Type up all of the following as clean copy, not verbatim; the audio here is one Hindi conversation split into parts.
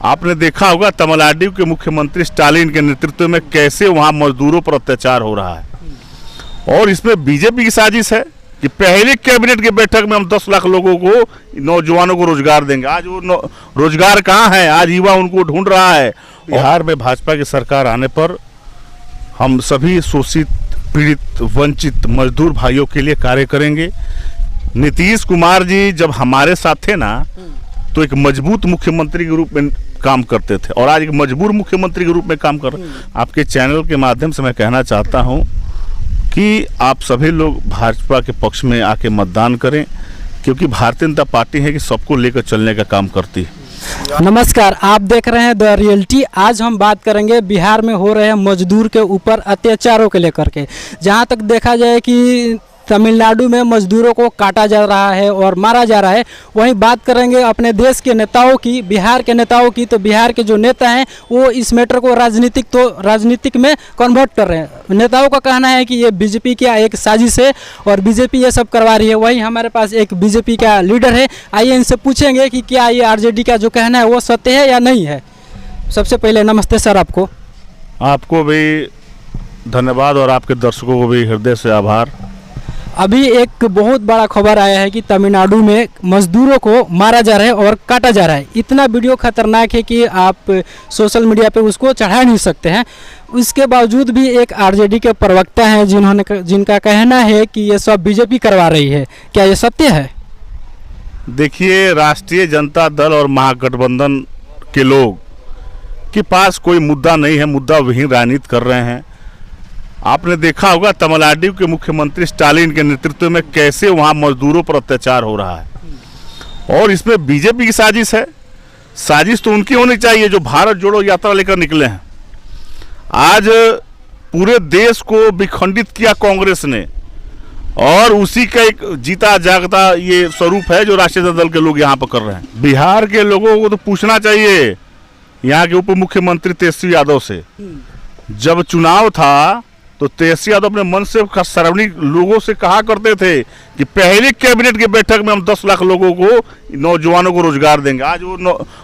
आपने देखा होगा तमिलनाडु के मुख्यमंत्री स्टालिन के नेतृत्व में कैसे वहां मजदूरों पर अत्याचार हो रहा है। और इसमें बीजेपी की साजिश है कि पहले कैबिनेट की बैठक में हम 10 लाख लोगों को, नौजवानों को रोजगार देंगे। आज वो रोजगार कहाँ है? आज युवा उनको ढूंढ रहा है। बिहार में भाजपा की सरकार आने पर हम सभी शोषित, पीड़ित, वंचित मजदूर भाइयों के लिए कार्य करेंगे। नीतीश कुमार जी जब हमारे साथ थे ना, तो एक मजबूत मुख्यमंत्री के रूप में काम करते थे और आज एक मजबूर मुख्यमंत्री के रूप में काम कर रहे हैं। आपके चैनल के माध्यम से मैं कहना चाहता हूं कि आप सभी लोग भाजपा के पक्ष में आके मतदान करें, क्योंकि भारतीय जनता पार्टी है कि सबको लेकर चलने का काम करती है। नमस्कार, आप देख रहे हैं द रियलिटी। आज हम बात करेंगे बिहार में हो रहे मजदूर के ऊपर अत्याचारों के लेकर के। जहां तक देखा जाए कि तमिलनाडु में मजदूरों को काटा जा रहा है और मारा जा रहा है, वहीं बात करेंगे अपने देश के नेताओं की, बिहार के नेताओं की। तो बिहार के जो नेता हैं वो इस मैटर को राजनीतिक में कन्वर्ट कर रहे हैं। नेताओं का कहना है कि ये बीजेपी का एक साजिश है और बीजेपी ये सब करवा रही है। वहीं हमारे पास एक बीजेपी का लीडर है, आइए इनसे पूछेंगे कि क्या ये आरजेडी का जो कहना है वो सत्य है या नहीं है। सबसे पहले नमस्ते सर। आपको भी धन्यवाद और आपके दर्शकों को भी हृदय से आभार। अभी एक बहुत बड़ा खबर आया है कि तमिलनाडु में मजदूरों को मारा जा रहा है और काटा जा रहा है। इतना वीडियो खतरनाक है कि आप सोशल मीडिया पे उसको चढ़ा नहीं सकते हैं। उसके बावजूद भी एक आरजेडी के प्रवक्ता हैं जिनका कहना है कि ये सब बीजेपी करवा रही है। क्या ये सत्य है? देखिए, राष्ट्रीय जनता दल और महागठबंधन के लोग के पास कोई मुद्दा नहीं है, मुद्दा विहीन राजनीति कर रहे हैं। आपने देखा होगा तमिलनाडु के मुख्यमंत्री स्टालिन के नेतृत्व में कैसे वहां मजदूरों पर अत्याचार हो रहा है। और इसमें बीजेपी की साजिश है। साजिश तो उनकी होनी चाहिए जो भारत जोड़ो यात्रा लेकर निकले हैं। आज पूरे देश को विखंडित किया कांग्रेस ने, और उसी का एक जीता जागता ये स्वरूप है जो राष्ट्रीय जनता दल के लोग यहाँ पर कर रहे हैं। बिहार के लोगों को तो पूछना चाहिए यहाँ के उप मुख्यमंत्री तेजस्वी यादव से। जब चुनाव था तो तेजस्वी यादव अपने मन से सार्वजनिक लोगों से कहा करते थे कि पहले कैबिनेट की बैठक में हम 10 लाख लोगों को, नौजवानों को रोजगार देंगे। आज वो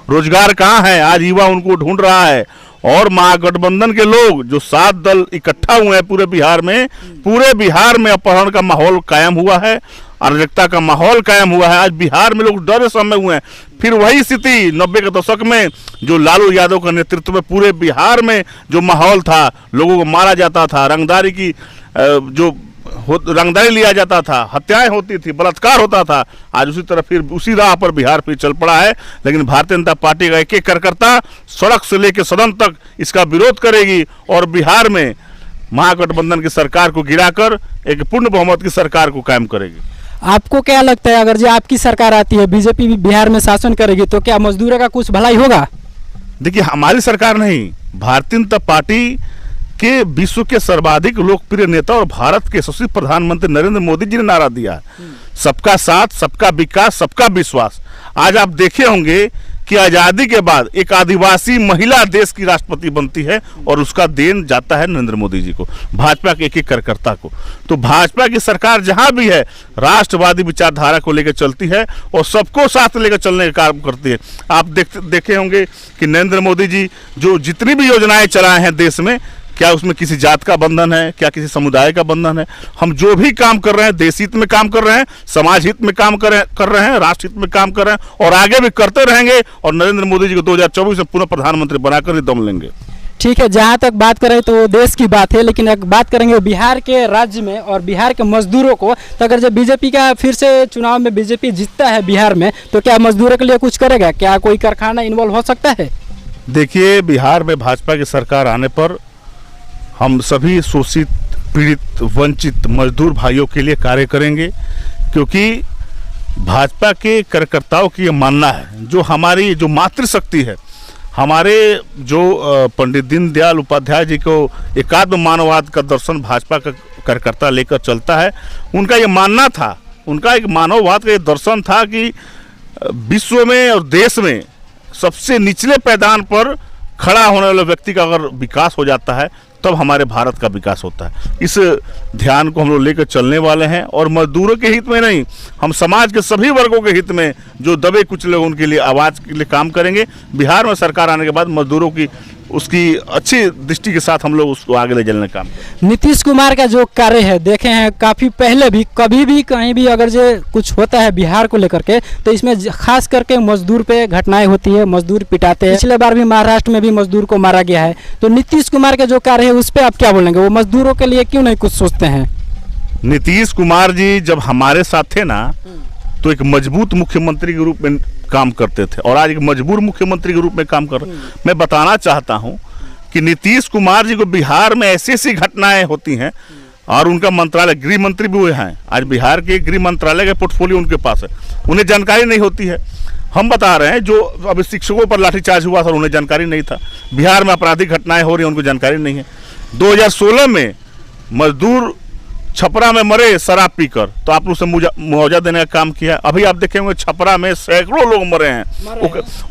रोजगार कहाँ है? आज युवा उनको ढूंढ रहा है। और महागठबंधन के लोग जो 7 दल इकट्ठा हुए हैं पूरे बिहार में अपहरण का माहौल कायम हुआ है, अराजकता का माहौल कायम हुआ है। आज बिहार में लोग डरे समय हुए हैं। फिर वही स्थिति 90 के दशक में जो लालू यादव का नेतृत्व में पूरे बिहार में जो माहौल था, लोगों को मारा जाता था, रंगदारी लिया जाता था, हत्याएं होती थी, बलात्कार होता था। आज उसी तरह फिर उसी राह पर बिहार फिर चल पड़ा है। लेकिन भारतीय जनता पार्टी का एक एक कार्यकर्ता सड़क से लेकर सदन तक इसका विरोध करेगी और बिहार में महागठबंधन की सरकार को गिराकर एक पूर्ण बहुमत की सरकार को कायम करेगी। आपको क्या लगता है, अगर जो आपकी सरकार आती है, बीजेपी भी बिहार में शासन करेगी, तो क्या मजदूरों का कुछ भलाई होगा? देखिए, हमारी सरकार नहीं, भारतीय जनता पार्टी के विश्व के सर्वाधिक लोकप्रिय नेता और भारत के यशस्वी प्रधानमंत्री नरेंद्र मोदी जी ने नारा दिया, सबका साथ, सबका विकास, सबका विश्वास। आज आप देखे होंगे कि आजादी के बाद एक आदिवासी महिला देश की राष्ट्रपति बनती है और उसका देन जाता है नरेंद्र मोदी जी को, भाजपा के एक एक कार्यकर्ता को। तो भाजपा की सरकार जहां भी है राष्ट्रवादी विचारधारा को लेकर चलती है और सबको साथ लेकर चलने का काम करती है। आप देखे होंगे कि नरेंद्र मोदी जी जो जितनी भी योजनाएं चलाए हैं देश में, क्या उसमें किसी जात का बंधन है, क्या किसी समुदाय का बंधन है? हम जो भी काम कर रहे हैं देश हित में काम कर रहे हैं, समाज हित में काम कर रहे हैं, राष्ट्र हित में काम कर रहे हैं और आगे भी करते रहेंगे। और नरेंद्र मोदी जी को 2024 में पुनः प्रधानमंत्री बनाकर ही दम लेंगे। ठीक है, जहाँ तक बात करें तो देश की बात है, लेकिन एक बात करेंगे बिहार के राज्य में और बिहार के मजदूरों को। तो अगर जब बीजेपी का फिर से चुनाव में बीजेपी जीतता है बिहार में, तो क्या मजदूरों के लिए कुछ करेगा? क्या कोई कारखाना इन्वॉल्व हो सकता है? देखिए, बिहार में भाजपा की सरकार आने पर हम सभी शोषित, पीड़ित, वंचित मजदूर भाइयों के लिए कार्य करेंगे, क्योंकि भाजपा के कार्यकर्ताओं की ये मानना है, जो हमारी जो मातृशक्ति है, हमारे जो पंडित दीनदयाल उपाध्याय जी को एकात्म मानववाद का दर्शन भाजपा का कार्यकर्ता लेकर चलता है, उनका ये मानना था, उनका एक मानववाद का ये दर्शन था कि विश्व में और देश में सबसे निचले पैदान पर खड़ा होने वाले व्यक्ति का अगर विकास हो जाता है तब हमारे भारत का विकास होता है। इस ध्यान को हम लोग लेकर चलने वाले हैं और मजदूरों के हित में नहीं, हम समाज के सभी वर्गों के हित में जो दबे कुचले उनके लिए आवाज़ के लिए काम करेंगे। बिहार में सरकार आने के बाद मजदूरों की उसकी अच्छी दृष्टि के साथ हम लोग उसको आगे ले चलने का काम करेंगे। नीतीश कुमार का जो कार्य है देखे हैं काफ़ी पहले भी, कभी भी कहीं भी अगर जो कुछ होता है बिहार को लेकर के तो इसमें खास करके मजदूर पे घटनाएं होती है, मजदूर पिटाते हैं। पिछले बार भी महाराष्ट्र में भी मजदूर को मारा गया है। तो नीतीश कुमार का जो कार्य है उस पर आप क्या बोलेंगे? वो मजदूरों के लिए क्यों नहीं कुछ सोचते हैं? नीतीश कुमार जी जब हमारे साथ थे ना तो एक मजबूत मुख्यमंत्री के रूप में काम करते थे और आज एक मजबूर मुख्यमंत्री के रूप में काम कर रहे हैं। मैं बताना चाहता हूं कि नीतीश कुमार जी को बिहार में ऐसी ऐसी घटनाएं होती हैं और उनका मंत्रालय, गृह मंत्री भी हुए हैं, आज बिहार के गृह मंत्रालय का पोर्टफोलियो उनके पास है, उन्हें जानकारी नहीं होती है। हम बता रहे हैं जो अभी शिक्षकों पर लाठीचार्ज हुआ था उन्हें जानकारी नहीं था। बिहार में आपराधिक घटनाएं हो रही हैं उनको जानकारी नहीं है। 2016 में मजदूर छपरा में मरे शराब पीकर, तो आपने उसे मुआवजा देने का काम किया। अभी आप देखेंगे छपरा में सैकड़ों लोग मरे हैं।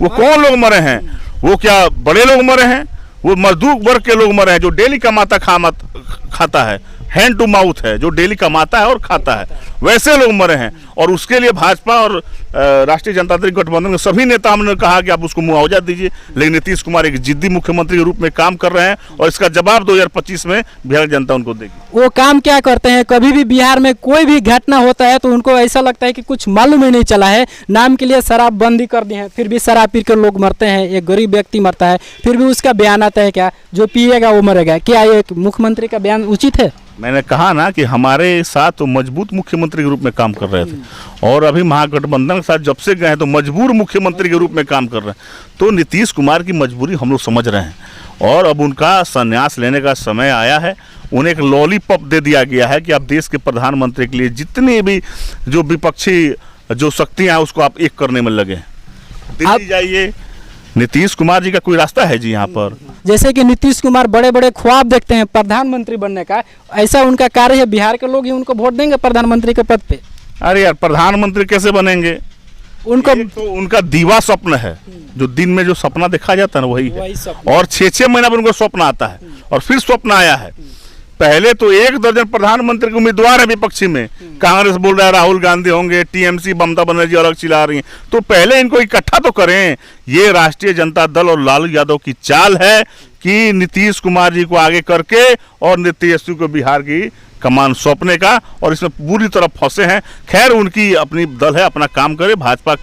वो कौन लोग मरे हैं? वो क्या बड़े लोग मरे हैं? वो मजदूर वर्ग के लोग मरे हैं जो डेली कमाता खाता है, हैंड टू माउथ है, जो डेली कमाता है और खाता है, वैसे लोग मरे हैं। और उसके लिए भाजपा और राष्ट्रीय जनतांत्रिक गठबंधन के सभी नेताओं ने कहा कि आप उसको मुआवजा दीजिए, लेकिन नीतीश कुमार एक जिद्दी मुख्यमंत्री के रूप में काम कर रहे हैं और इसका जवाब 2025 में बिहार की जनता उनको देगी। वो काम क्या करते हैं? कभी भी बिहार में कोई भी घटना होता है तो उनको ऐसा लगता है कि कुछ मालूम ही नहीं चला है, नाम के लिए शराब बंदी कर दी है, फिर भी शराब पी कर लोग मरते हैं, एक गरीब व्यक्ति मरता है, फिर भी उसका बयान आता है क्या जो पिएगा वो मरेगा। क्या ये मुख्यमंत्री का बयान उचित है? मैंने कहा ना कि हमारे साथ तो मजबूत मुख्यमंत्री के रूप में काम कर रहे थे और अभी महागठबंधन के साथ जब से गए हैं तो मजबूर मुख्यमंत्री के रूप में काम कर रहे हैं। तो नीतीश कुमार की मजबूरी हम लोग समझ रहे हैं और अब उनका संन्यास लेने का समय आया है। उन्हें एक लॉलीपॉप दे दिया गया है कि आप देश के प्रधानमंत्री के लिए जितनी भी जो विपक्षी जो शक्तियाँ हैं उसको आप एक करने में लगे। दिल्ली जाइए, नीतीश कुमार जी का कोई रास्ता है जी यहाँ पर? जैसे कि नीतीश कुमार बड़े बड़े ख्वाब देखते हैं प्रधानमंत्री बनने का, ऐसा उनका कार्य है। बिहार के लोग ही उनको वोट देंगे प्रधानमंत्री के पद पे? अरे यार, प्रधानमंत्री कैसे बनेंगे? उनका तो उनका दीवा स्वप्न है, जो दिन में जो सपना देखा जाता है ना वही है। और 6-6 महीना पर उनको स्वप्न आता है और फिर स्वप्न आया है। पहले तो 1 दर्जन प्रधानमंत्री के उम्मीदवार है विपक्षी में। कांग्रेस बोल रहा है राहुल गांधी होंगे, टीएमसी ममता बनर्जी अलग चिल्ला रही हैं, तो पहले इनको इकट्ठा तो करें। ये राष्ट्रीय जनता दल और लालू यादव की चाल है कि नीतीश कुमार जी को आगे करके और नीतीश को बिहार की कमान सौंपने का, और इसमें पूरी तरह फंसे हैं। खैर, उनकी अपनी दल है, अपना काम करे, भाजपा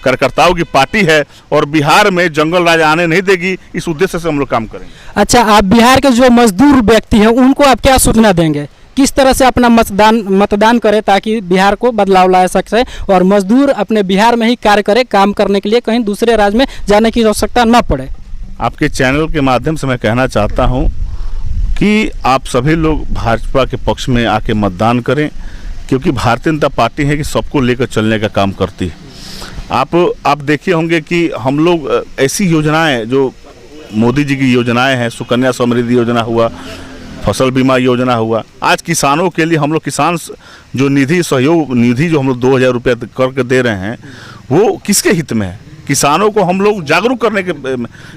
कार्यकर्ताओं की पार्टी है और बिहार में जंगल राज आने नहीं देगी, इस उद्देश्य से हम लोग काम करेंगे। अच्छा, आप बिहार के जो मजदूर व्यक्ति हैं उनको आप क्या सूचना देंगे? किस तरह से अपना मतदान करें ताकि बिहार को बदलाव ला सके और मजदूर अपने बिहार में ही कार्य करे, काम करने के लिए कहीं दूसरे राज्य में जाने की आवश्यकता न पड़े? आपके चैनल के माध्यम से मैं कहना चाहता हूं कि आप सभी लोग भाजपा के पक्ष में आके मतदान करें, क्योंकि भारतीय जनता पार्टी है कि सबको लेकर चलने का काम करती है। आप देखे होंगे कि हम लोग ऐसी योजनाएं जो मोदी जी की योजनाएं हैं, सुकन्या समृद्धि योजना हुआ, फसल बीमा योजना हुआ, आज किसानों के लिए हम लोग किसान जो निधि सहयोग निधि जो हम लोग 2000 रुपये करके दे रहे हैं, वो किसके हित में है? किसानों को हम लोग जागरूक करने के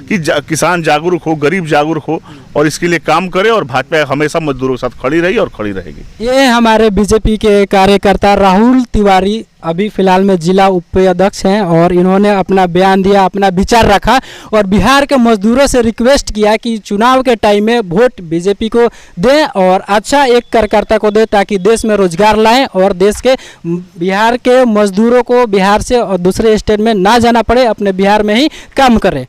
कि किसान जागरूक हो, गरीब जागरूक हो और इसके लिए काम करे, और भाजपा हमेशा मजदूरों के साथ खड़ी रही और खड़ी रहेगी। ये हमारे बीजेपी के कार्यकर्ता राहुल तिवारी अभी फिलहाल में जिला उपाध्यक्ष हैं और इन्होंने अपना बयान दिया, अपना विचार रखा और बिहार के मजदूरों से रिक्वेस्ट किया कि चुनाव के टाइम में वोट बीजेपी को दें और अच्छा एक कार्यकर्ता को दें ताकि देश में रोजगार लाएं और देश के बिहार के मजदूरों को बिहार से और दूसरे स्टेट में ना जाना पड़े, अपने बिहार में ही काम करें।